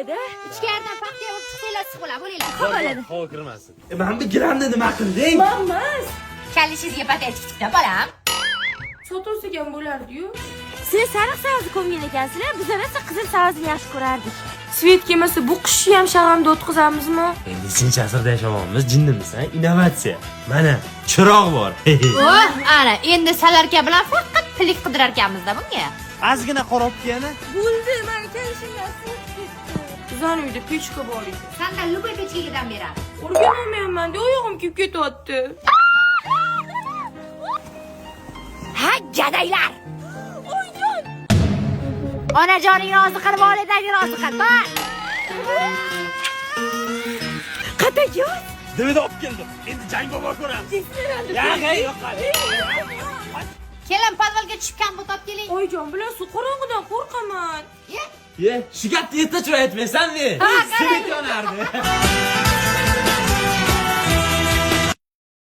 bo'ladi? Ichkaridan paxtaga urib chiqsanglar siqila bo'linglar. Bo'ladi. Havo kirmasin. Men bir gilamni nima qilding? Bo'lmas. Kallishingizga patat chiqdi, bolam. Sotuvsigan bo'lardi-yu. Siz sariq sayozni ko'mgan ekansizlar, biz esa qizil sayozni yaxshi ko'rardik. Svet kelmasa bu qishni ham shag'amda o'tkazamizmi? Endi sinchi asrda yashamoqmiz, jinnimiz, ha? Innovatsiya. Mana, chiroq bor. Oh, ana, endi salarka bilan faqat pilik qidirar ekanmiz-da bunga. Ozgina qorobgani. Bo'ldi, men kelishimdan svet ketdi. Bizning uyda pechka bor edi. Sandan luboy pechkagidan beradi. O'rganolmayman-da, oyog'im kuyib ketyapti. Ha, gadaylar. Onajoning rozi qilib, volidang rozi qil. Bor. Qataga Dibida olib keldim. Endi jang bobo ko'ramiz. Yo'q. Kelin podvalga tushgan bu top keling. Oyjon bilan suv qorong'idan qo'rqaman. Ye, shu gapni erta chiroy aytmaysanmi? Ha, Svet yonardi.